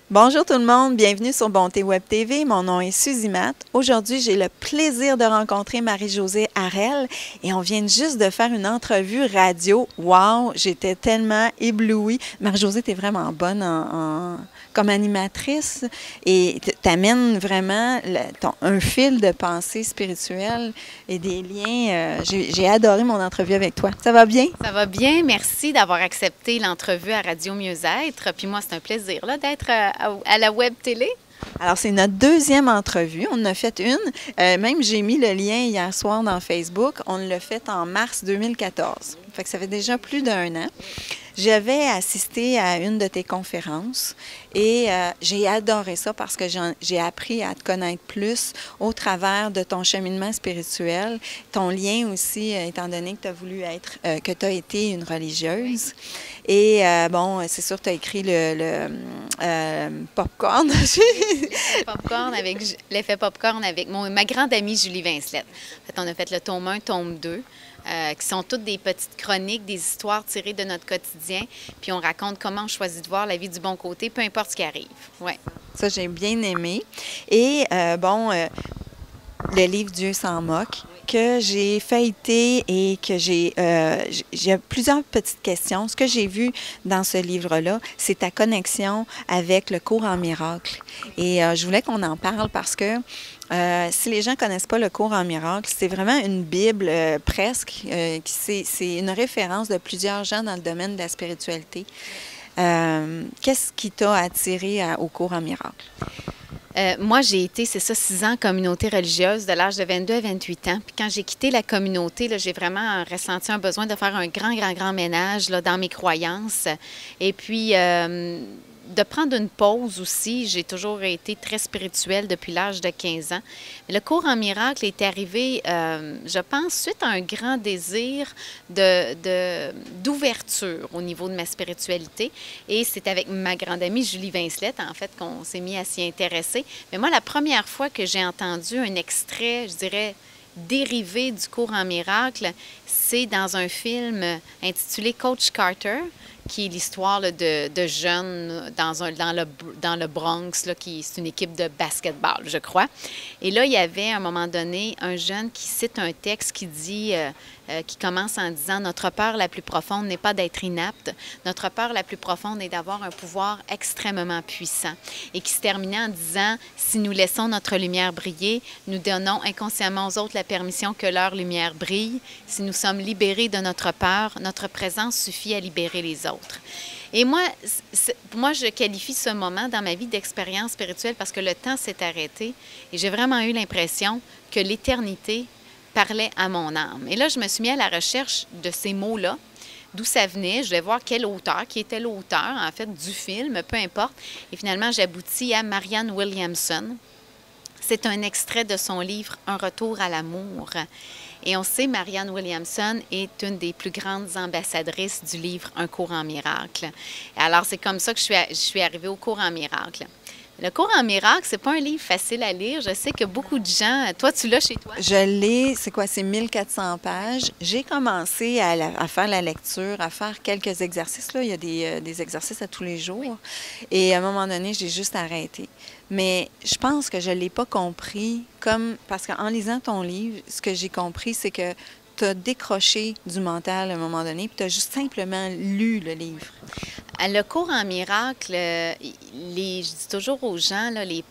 Bonjour tout le monde, bienvenue sur Bonté Web TV. Mon nom est Suzy Matt. Aujourd'hui, j'ai le plaisir de rencontrer Marie-Josée Harel et on vient juste de faire une entrevue radio. Wow, j'étais tellement éblouie. Marie-Josée, tu es vraiment bonne comme animatrice et t'amènes vraiment un fil de pensée spirituelle et des liens. J'ai adoré mon entrevue avec toi. Ça va bien? Ça va bien, merci d'avoir accepté l'entrevue à Radio Mieux-être. Puis moi, c'est un plaisir là, d'être à la web télé. Alors, c'est notre deuxième entrevue. On en a fait une. Même, j'ai mis le lien hier soir dans Facebook. On l'a fait en mars 2014. Fait que ça fait déjà plus d'un an. J'avais assisté à une de tes conférences et j'ai adoré ça parce que j'ai appris à te connaître plus au travers de ton cheminement spirituel, ton lien aussi, étant donné que tu as voulu être, que tu as été une religieuse. Et bon, c'est sûr, tu as écrit le popcorn. L'effet popcorn avec ma grande amie Julie Vincelette. En fait, on a fait le tome 1, tome 2. Qui sont toutes des petites chroniques, des histoires tirées de notre quotidien. Puis on raconte comment on choisit de voir la vie du bon côté, peu importe ce qui arrive. Ouais. Ça, j'ai bien aimé. Et le livre Dieu s'en moque, que j'ai feuilleté et que j'ai plusieurs petites questions. Ce que j'ai vu dans ce livre-là, c'est ta connexion avec le cours en miracle. Et je voulais qu'on en parle parce que si les gens ne connaissent pas le cours en miracle, c'est vraiment une Bible presque. C'est une référence de plusieurs gens dans le domaine de la spiritualité. Qu'est-ce qui t'a attiré au cours en miracle? Moi, j'ai été, c'est ça, 6 ans en communauté religieuse de l'âge de 22 à 28 ans. Puis quand j'ai quitté la communauté, là, j'ai vraiment ressenti un besoin de faire un grand ménage là, dans mes croyances. Et puis, de prendre une pause aussi. J'ai toujours été très spirituelle depuis l'âge de 15 ans. Le cours en miracle est arrivé, je pense, suite à un grand désir d'ouverture au niveau de ma spiritualité. Et c'est avec ma grande amie Julie Vincelette, en fait, qu'on s'est mis à s'y intéresser. Mais moi, la première fois que j'ai entendu un extrait, je dirais, dérivé du cours en miracle, c'est dans un film intitulé Coach Carter, qui est l'histoire là, de jeunes dans le Bronx, c'est une équipe de basketball, je crois. Et là, il y avait à un moment donné un jeune qui cite un texte qui dit, qui commence en disant « Notre peur la plus profonde n'est pas d'être inapte, notre peur la plus profonde est d'avoir un pouvoir extrêmement puissant. » Et qui se terminait en disant « Si nous laissons notre lumière briller, nous donnons inconsciemment aux autres la permission que leur lumière brille. Si nous sommes libérés de notre peur, notre présence suffit à libérer les autres. » Et moi, je qualifie ce moment dans ma vie d'expérience spirituelle parce que le temps s'est arrêté et j'ai vraiment eu l'impression que l'éternité parlait à mon âme. Et là, je me suis mis à la recherche de ces mots-là, d'où ça venait. Je vais voir quel auteur, qui était l'auteur, en fait, du film, peu importe. Et finalement, j'aboutis à Marianne Williamson. C'est un extrait de son livre « Un retour à l'amour ». Et on sait, Marianne Williamson est une des plus grandes ambassadrices du livre « Un cours en miracle ». Alors, c'est comme ça que je suis arrivée au cours en miracle. Le cours en miracle, c'est pas un livre facile à lire. Je sais que beaucoup de gens... Toi, tu l'as chez toi? Je l'ai, c'est quoi, c'est 1400 pages. J'ai commencé à faire la lecture, à faire quelques exercices. Là. Il y a des exercices à tous les jours. Oui. Et à un moment donné, j'ai juste arrêté. Mais je pense que je ne l'ai pas compris parce qu'en lisant ton livre, ce que j'ai compris, c'est que tu as décroché du mental à un moment donné, puis tu as juste simplement lu le livre. Le cours en miracle, je dis toujours aux gens, il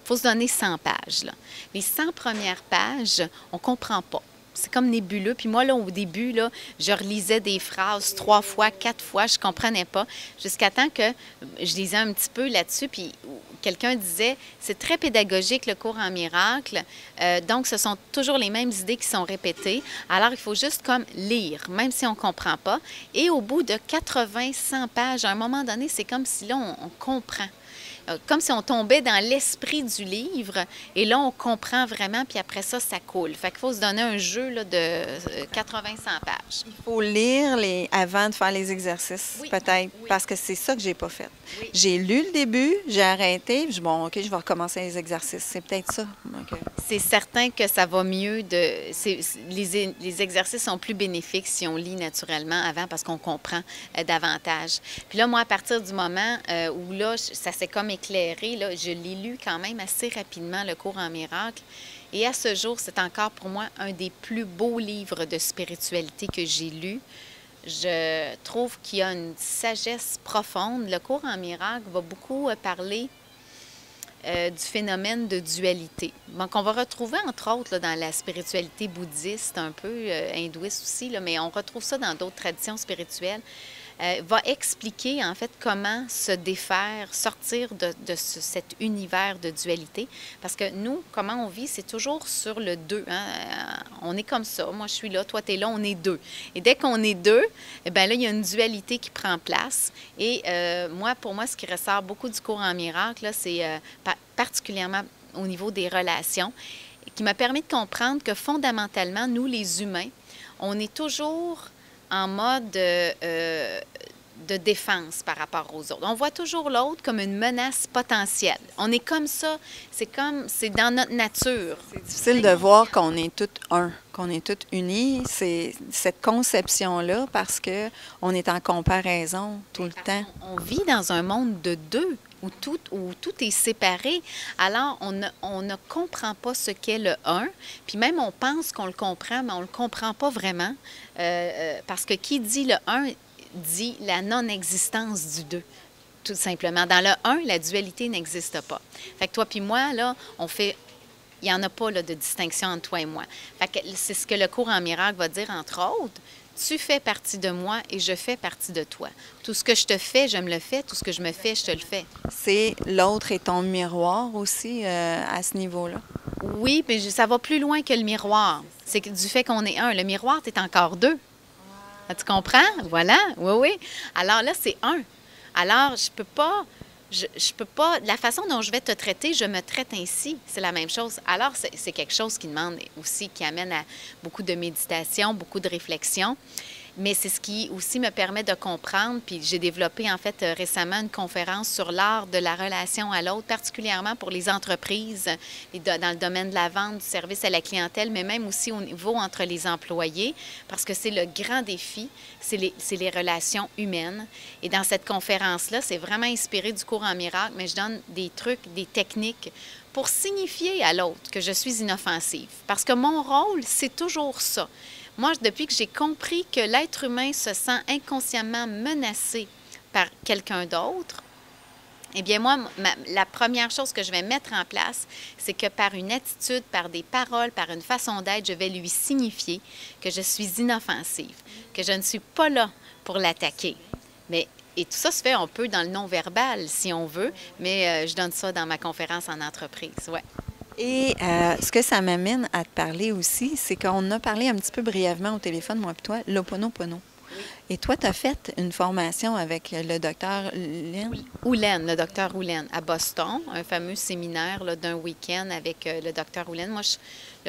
faut se donner 100 pages. Là. Les 100 premières pages, on ne comprend pas. C'est comme nébuleux. Puis moi, là, au début, là, je relisais des phrases 3 fois, 4 fois, je ne comprenais pas, jusqu'à temps que je lisais un petit peu là-dessus, puis quelqu'un disait, c'est très pédagogique, le cours en miracle, donc ce sont toujours les mêmes idées qui sont répétées, alors il faut juste comme lire, même si on ne comprend pas, et au bout de 80-100 pages, à un moment donné, c'est comme si là, on comprend. Comme si on tombait dans l'esprit du livre, et là, on comprend vraiment, puis après ça, ça coule. Fait qu'il faut se donner un jeu là, de 80-100 pages. Il faut lire avant de faire les exercices, oui, peut-être, oui. Parce que c'est ça que j'ai pas fait. Oui. J'ai lu le début, j'ai arrêté, puis bon, OK, je vais recommencer les exercices. C'est peut-être ça. Okay. C'est certain que ça va mieux. Les exercices sont plus bénéfiques si on lit naturellement avant, parce qu'on comprend davantage. Puis là, moi, à partir du moment où là, ça s'est comme éclairé, là, je l'ai lu quand même assez rapidement, le cours en miracle. Et à ce jour, c'est encore pour moi un des plus beaux livres de spiritualité que j'ai lu. Je trouve qu'il y a une sagesse profonde. Le cours en miracle va beaucoup parler du phénomène de dualité. Donc, on va retrouver, entre autres, là, dans la spiritualité bouddhiste, un peu hindouiste aussi, là, mais on retrouve ça dans d'autres traditions spirituelles, va expliquer, en fait, comment se défaire, sortir de cet univers de dualité. Parce que nous, comment on vit, c'est toujours sur le deux. Hein? On est comme ça. Moi, je suis là, toi, tu es là, on est deux. Et dès qu'on est deux, eh bien là, il y a une dualité qui prend place. Et moi, pour moi, ce qui ressort beaucoup du cours en miracle, là, c'est particulièrement au niveau des relations, qui m'a permis de comprendre que fondamentalement, nous, les humains, on est toujours en mode de défense par rapport aux autres. On voit toujours l'autre comme une menace potentielle. On est comme ça, c'est dans notre nature. C'est difficile de voir qu'on est tous un, qu'on est tous unis. C'est cette conception-là parce que on est en comparaison tout le temps. On vit dans un monde de deux, où tout est séparé. Alors, on ne comprend pas ce qu'est le un. Puis même, on pense qu'on le comprend, mais on ne le comprend pas vraiment. Parce que qui dit le un dit la non-existence du deux, tout simplement. Dans le un, la dualité n'existe pas. Fait que toi puis moi, là, il n'y en a pas là, de distinction entre toi et moi. Fait que c'est ce que le cours en miracle va dire, entre autres. Tu fais partie de moi et je fais partie de toi. Tout ce que je te fais, je me le fais. Tout ce que je me fais, je te le fais. C'est l'autre est ton miroir aussi à ce niveau-là? Oui, mais ça va plus loin que le miroir. C'est du fait qu'on est un. Le miroir, tu es encore deux. Tu comprends? Voilà. Oui, oui. Alors là, c'est un. Alors, je peux pas... Je peux pas... La façon dont je vais te traiter, je me traite ainsi. C'est la même chose. Alors, c'est quelque chose qui demande aussi, qui amène à beaucoup de méditation, beaucoup de réflexion. Mais c'est ce qui aussi me permet de comprendre. Puis j'ai développé, en fait, récemment une conférence sur l'art de la relation à l'autre, particulièrement pour les entreprises, dans le domaine de la vente, du service à la clientèle, mais même aussi au niveau entre les employés, parce que c'est le grand défi, c'est les relations humaines. Et dans cette conférence-là, c'est vraiment inspiré du cours en miracle, mais je donne des trucs, des techniques pour signifier à l'autre que je suis inoffensive. Parce que mon rôle, c'est toujours ça. Moi, depuis que j'ai compris que l'être humain se sent inconsciemment menacé par quelqu'un d'autre, eh bien, moi, la première chose que je vais mettre en place, c'est que par une attitude, par des paroles, par une façon d'être, je vais lui signifier que je suis inoffensive, que je ne suis pas là pour l'attaquer. Et tout ça se fait un peu dans le non-verbal, si on veut, mais je donne ça dans ma conférence en entreprise, ouais. Et ce que ça m'amène à te parler aussi, c'est qu'on a parlé un petit peu brièvement au téléphone, moi et toi, l'Ho'oponopono. Oui. Et toi, tu as fait une formation avec le docteur Oulen. Oui. Oulen, le docteur Oulen, à Boston, un fameux séminaire d'un week-end avec le docteur Oulen. Moi,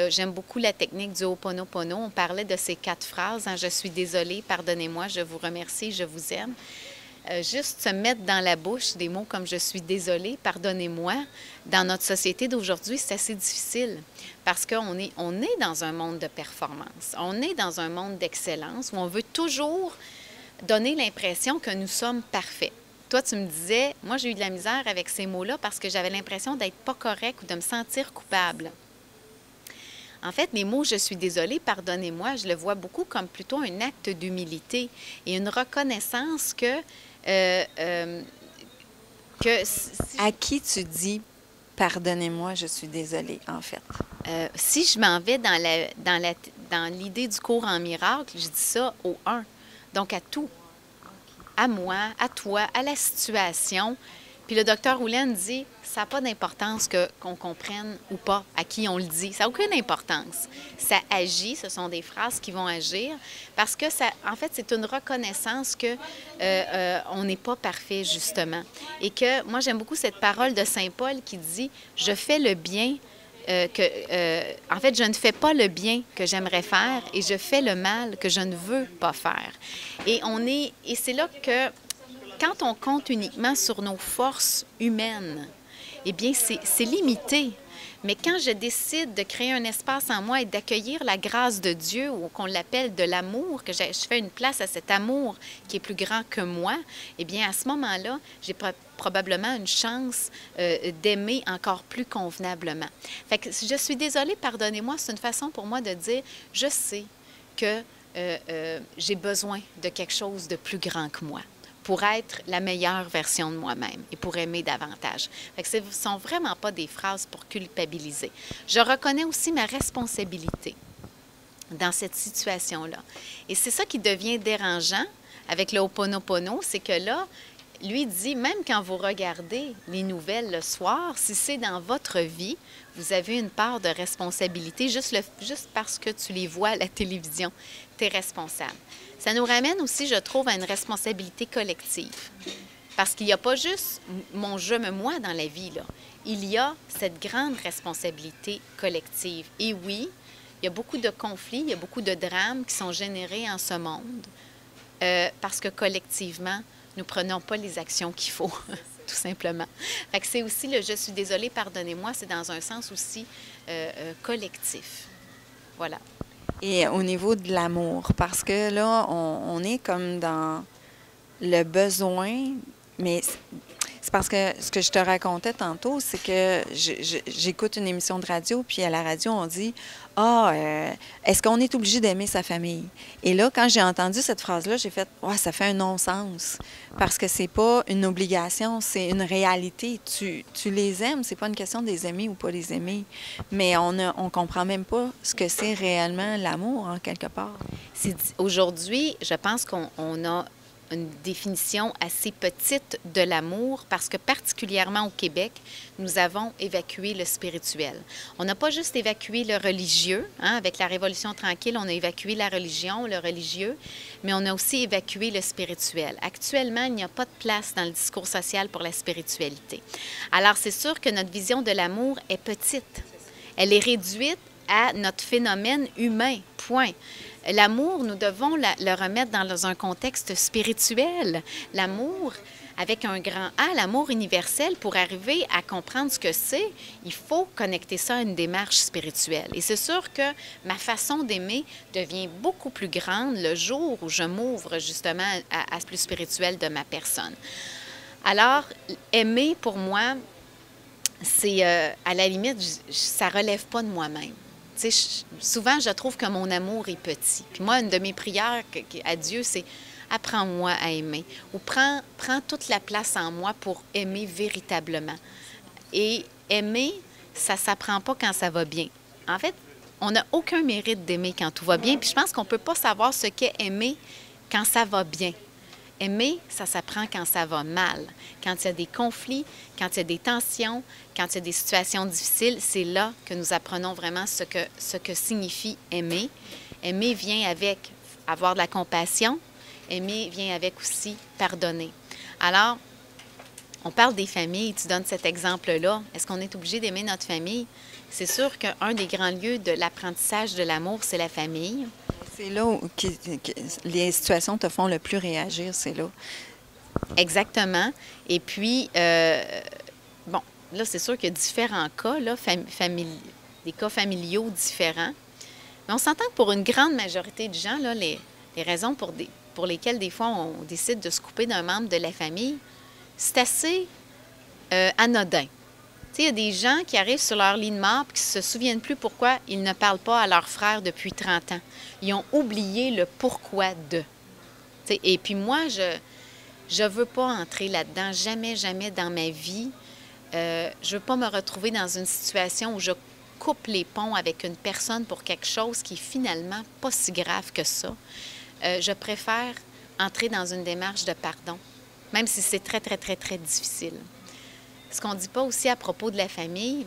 j'aime beaucoup la technique du Ho'oponopono. On parlait de ces 4 phrases, hein, « Je suis désolée, pardonnez-moi, je vous remercie, je vous aime ». Juste se mettre dans la bouche des mots comme « je suis désolée, pardonnez-moi », dans notre société d'aujourd'hui, c'est assez difficile parce qu'on est dans un monde de performance. On est dans un monde d'excellence où on veut toujours donner l'impression que nous sommes parfaits. Toi, tu me disais, moi, j'ai eu de la misère avec ces mots-là parce que j'avais l'impression d'être pas correct ou de me sentir coupable. En fait, les mots « je suis désolée, pardonnez-moi », je le vois beaucoup comme plutôt un acte d'humilité et une reconnaissance que à qui tu dis « pardonnez-moi, je suis désolée », en fait? Si je m'en vais dans l'idée du cours en miracle, je dis ça au un, donc à tout. À moi, à toi, à la situation. Puis le docteur Oulen dit, ça n'a pas d'importance qu'on comprenne ou pas à qui on le dit. Ça n'a aucune importance. Ça agit, ce sont des phrases qui vont agir, parce que, en fait, c'est une reconnaissance que on n'est pas parfait, justement. Et que, moi, j'aime beaucoup cette parole de Saint Paul qui dit, « Je fais le bien en fait, je ne fais pas le bien que j'aimerais faire et je fais le mal que je ne veux pas faire. » Et c'est là que, quand on compte uniquement sur nos forces humaines, eh bien, c'est limité. Mais quand je décide de créer un espace en moi et d'accueillir la grâce de Dieu, ou qu'on l'appelle de l'amour, que je fais une place à cet amour qui est plus grand que moi, eh bien, à ce moment-là, j'ai probablement une chance d'aimer encore plus convenablement. Fait que je suis désolée, pardonnez-moi, c'est une façon pour moi de dire, je sais que j'ai besoin de quelque chose de plus grand que moi pour être la meilleure version de moi-même et pour aimer davantage. Fait que ce ne sont vraiment pas des phrases pour culpabiliser. Je reconnais aussi ma responsabilité dans cette situation-là. Et c'est ça qui devient dérangeant avec le Ho'oponopono, c'est que là, lui dit, même quand vous regardez les nouvelles le soir, si c'est dans votre vie, vous avez une part de responsabilité juste parce que tu les vois à la télévision. Tu es responsable. Ça nous ramène aussi, je trouve, à une responsabilité collective. Parce qu'il n'y a pas juste mon je me moi dans la vie, là. Il y a cette grande responsabilité collective. Et oui, il y a beaucoup de conflits, il y a beaucoup de drames qui sont générés en ce monde parce que collectivement, nous ne prenons pas les actions qu'il faut, tout simplement. Fait que c'est aussi le « je suis désolée, pardonnez-moi », c'est dans un sens aussi collectif. Voilà. Et au niveau de l'amour, parce que là, on est comme dans le besoin, mais c'est parce que ce que je te racontais tantôt, c'est que j'écoute une émission de radio, puis à la radio, on dit « Ah, est-ce qu'on est obligé d'aimer sa famille? » Et là, quand j'ai entendu cette phrase-là, j'ai fait « Ouais, ça fait un non-sens. » Parce que c'est pas une obligation, c'est une réalité. Tu les aimes, c'est pas une question de les aimer ou pas les aimer. Mais on comprend même pas ce que c'est réellement l'amour, en quelque part. Aujourd'hui, je pense qu'on a une définition assez petite de l'amour parce que particulièrement au Québec, nous avons évacué le spirituel. On n'a pas juste évacué le religieux, hein, avec la Révolution tranquille, on a évacué la religion, le religieux, mais on a aussi évacué le spirituel. Actuellement, il n'y a pas de place dans le discours social pour la spiritualité. Alors, c'est sûr que notre vision de l'amour est petite. Elle est réduite à notre phénomène humain, point. L'amour, nous devons le remettre dans un contexte spirituel. L'amour, avec un grand A, l'amour universel, pour arriver à comprendre ce que c'est, il faut connecter ça à une démarche spirituelle. Et c'est sûr que ma façon d'aimer devient beaucoup plus grande le jour où je m'ouvre justement à ce plus spirituel de ma personne. Alors, aimer, pour moi, c'est, à la limite, ça ne relève pas de moi-même. Souvent, je trouve que mon amour est petit. Puis moi, une de mes prières à Dieu, c'est « apprends-moi à aimer » ou « prends toute la place en moi pour aimer véritablement ». Et aimer, ça ne s'apprend pas quand ça va bien. En fait, on n'a aucun mérite d'aimer quand tout va bien. Puis je pense qu'on ne peut pas savoir ce qu'est aimer quand ça va bien. Aimer, ça s'apprend quand ça va mal, quand il y a des conflits, quand il y a des tensions, quand il y a des situations difficiles. C'est là que nous apprenons vraiment ce que signifie aimer. Aimer vient avec avoir de la compassion. Aimer vient avec aussi pardonner. Alors, on parle des familles. Tu donnes cet exemple-là. Est-ce qu'on est obligé d'aimer notre famille? C'est sûr qu'un des grands lieux de l'apprentissage de l'amour, c'est la famille. C'est là où les situations te font le plus réagir, c'est là. Exactement. Et puis, bon, là, c'est sûr qu'il y a différents cas, là, des cas familiaux différents. Mais on s'entend que pour une grande majorité de gens, là, les raisons pour lesquelles, des fois, on décide de se couper d'un membre de la famille, c'est assez anodin. Il y a des gens qui arrivent sur leur lit de mort et qui ne se souviennent plus pourquoi ils ne parlent pas à leur frère depuis 30 ans. Ils ont oublié le pourquoi d'eux. Et puis moi, je ne veux pas entrer là-dedans, jamais, jamais dans ma vie. Je ne veux pas me retrouver dans une situation où je coupe les ponts avec une personne pour quelque chose qui est finalement pas si grave que ça. Je préfère entrer dans une démarche de pardon, même si c'est très, très, très, très difficile. Ce qu'on ne dit pas aussi à propos de la famille,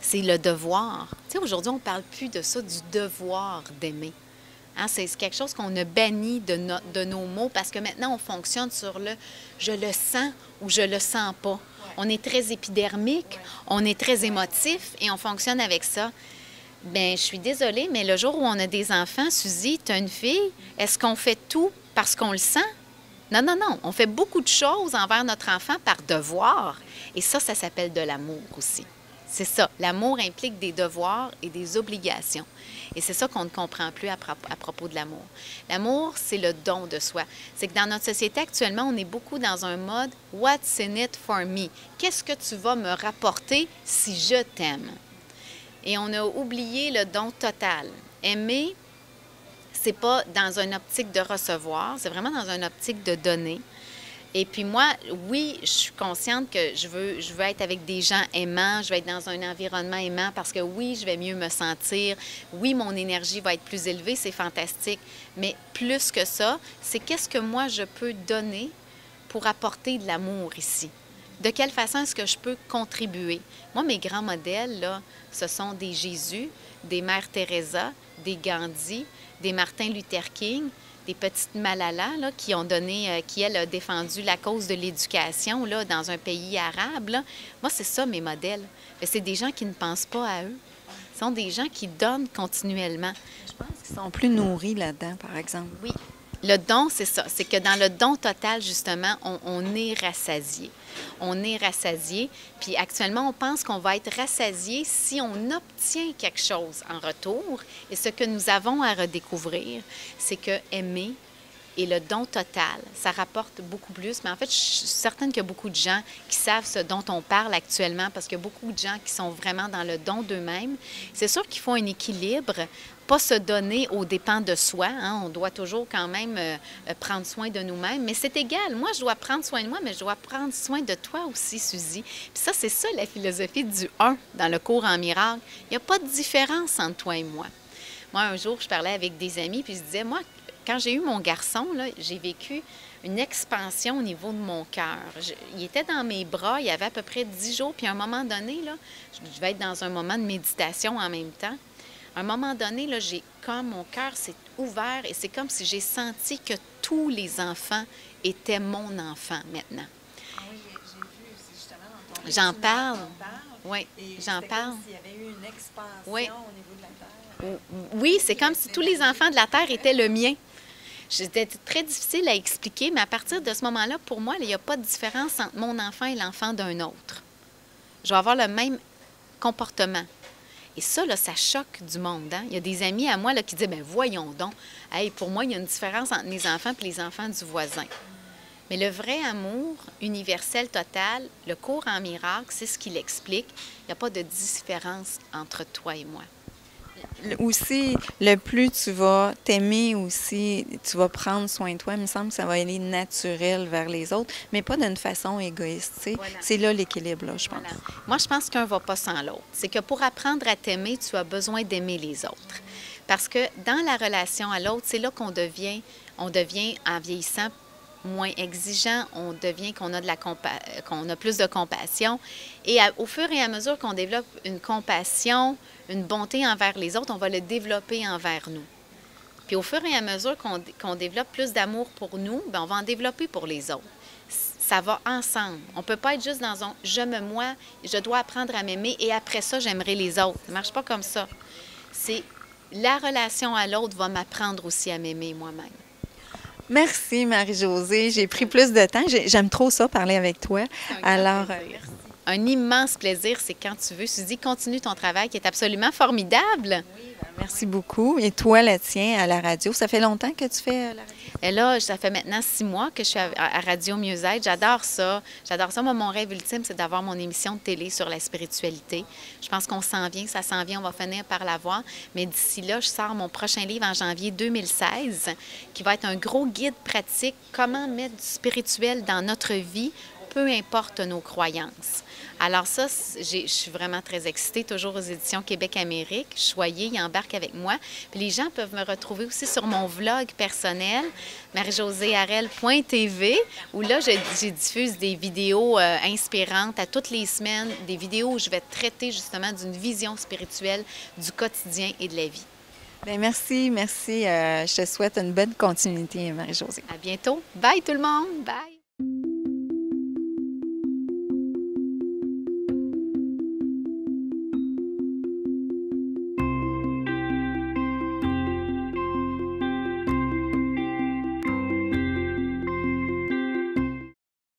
c'est le devoir. Tu sais, aujourd'hui, on ne parle plus de ça, du devoir d'aimer. Hein, c'est quelque chose qu'on a banni de nos mots parce que maintenant, on fonctionne sur le « je le sens » ou « je le sens pas ». On est très épidermique, on est très émotif et on fonctionne avec ça. Bien, je suis désolée, mais le jour où on a des enfants, Suzy, tu as une fille, est-ce qu'on fait tout parce qu'on le sent? Non, non, non. On fait beaucoup de choses envers notre enfant par devoir. Et ça s'appelle de l'amour aussi. C'est ça. L'amour implique des devoirs et des obligations. Et c'est ça qu'on ne comprend plus à propos de l'amour. L'amour, c'est le don de soi. C'est que dans notre société actuellement, on est beaucoup dans un mode « What's in it for me? » Qu'est-ce que tu vas me rapporter si je t'aime? Et on a oublié le don total. Aimer, c'est pas dans une optique de recevoir, c'est vraiment dans une optique de donner. Et puis moi, oui, je suis consciente que je veux être avec des gens aimants, je vais être dans un environnement aimant parce que oui, je vais mieux me sentir, oui, mon énergie va être plus élevée, c'est fantastique. Mais plus que ça, c'est qu'est-ce que moi je peux donner pour apporter de l'amour ici? De quelle façon est-ce que je peux contribuer? Moi, mes grands modèles, là, ce sont des Jésus, des Mères Teresa, des Gandhi, des Martin Luther King, des petites Malala là, qui ont donné, qui, elle, a défendu la cause de l'éducation là, dans un pays arabe. Là. Moi, c'est ça, mes modèles. C'est des gens qui ne pensent pas à eux. Ce sont des gens qui donnent continuellement. Je pense qu'ils sont plus nourris là-dedans, par exemple. Oui. Le don, c'est ça. C'est que dans le don total, justement, on est rassasié. On est rassasié. Puis actuellement, on pense qu'on va être rassasié si on obtient quelque chose en retour. Et ce que nous avons à redécouvrir, c'est que aimer et le don total, ça rapporte beaucoup plus. Mais en fait, je suis certaine qu'il y a beaucoup de gens qui savent ce dont on parle actuellement parce qu'il y a beaucoup de gens qui sont vraiment dans le don d'eux-mêmes. C'est sûr qu'il faut un équilibre, pas se donner aux dépens de soi. Hein. On doit toujours quand même prendre soin de nous-mêmes. Mais c'est égal. Moi, je dois prendre soin de moi, mais je dois prendre soin de toi aussi, Suzy. Puis ça, c'est ça la philosophie du 1 dans le cours en miracle. Il n'y a pas de différence entre toi et moi. Moi, un jour, je parlais avec des amis, puis je disais, moi, quand j'ai eu mon garçon, j'ai vécu une expansion au niveau de mon cœur. Il était dans mes bras, il y avait à peu près 10 jours, puis à un moment donné, là, je devais être dans un moment de méditation en même temps. À un moment donné, là, mon cœur s'est ouvert et c'est comme si j'ai senti que tous les enfants étaient mon enfant maintenant. Ah oui, j'ai vu aussi justement dans ton J'en parle. Oui, j'en parle. Comme s'il y avait eu une expansion oui. au niveau de la Terre. Oui, c'est comme si tous les enfants de la Terre étaient le mien. C'était très difficile à expliquer, mais à partir de ce moment-là, pour moi, il n'y a pas de différence entre mon enfant et l'enfant d'un autre. Je vais avoir le même comportement. Et ça, là, ça choque du monde. Hein? Il y a des amis à moi là, qui disent, bien, voyons donc, hey, pour moi, il y a une différence entre mes enfants et les enfants du voisin. Mais le vrai amour universel total, le cours en miracle, c'est ce qu'il explique. Il n'y a pas de différence entre toi et moi. Aussi, le plus tu vas t'aimer aussi, tu vas prendre soin de toi, il me semble que ça va aller naturel vers les autres, mais pas d'une façon égoïste. Voilà. C'est là l'équilibre, là, je pense. Voilà. Moi, je pense qu'un ne va pas sans l'autre. C'est que pour apprendre à t'aimer, tu as besoin d'aimer les autres. Parce que dans la relation à l'autre, c'est là qu'on devient, en vieillissant, moins exigeant, on devient qu'on a plus de compassion. Et au fur et à mesure qu'on développe une compassion, une bonté envers les autres, on va le développer envers nous. Puis au fur et à mesure qu'on développe plus d'amour pour nous, bien, on va en développer pour les autres. Ça va ensemble. On ne peut pas être juste dans un « je me moi, je dois apprendre à m'aimer et après ça, j'aimerai les autres ». Ça ne marche pas comme ça. C'est la relation à l'autre va m'apprendre aussi à m'aimer moi-même. Merci, Marie-Josée. J'ai pris plus de temps. J'aime trop ça, parler avec toi. Alors, un immense plaisir, c'est quand tu veux. Suzy, continue ton travail qui est absolument formidable. Oui, merci beaucoup. Et toi, la tienne, à la radio, ça fait longtemps que tu fais la radio? Et là, ça fait maintenant 6 mois que je suis à Radio Mieux-être. J'adore ça. J'adore ça. Moi, mon rêve ultime, c'est d'avoir mon émission de télé sur la spiritualité. Je pense qu'on s'en vient, ça s'en vient, on va finir par l'avoir. Mais d'ici là, je sors mon prochain livre en janvier 2016, qui va être un gros guide pratique, comment mettre du spirituel dans notre vie, peu importe nos croyances. Alors ça, je suis vraiment très excitée, toujours aux éditions Québec-Amérique. Choyez, ils embarquent avec moi. Puis les gens peuvent me retrouver aussi sur mon vlog personnel, marijoséharel.tv, où là, je diffuse des vidéos inspirantes à toutes les semaines, des vidéos où je vais traiter justement d'une vision spirituelle du quotidien et de la vie. Bien, merci, merci. Je te souhaite une bonne continuité, Marie-Josée. À bientôt. Bye tout le monde. Bye.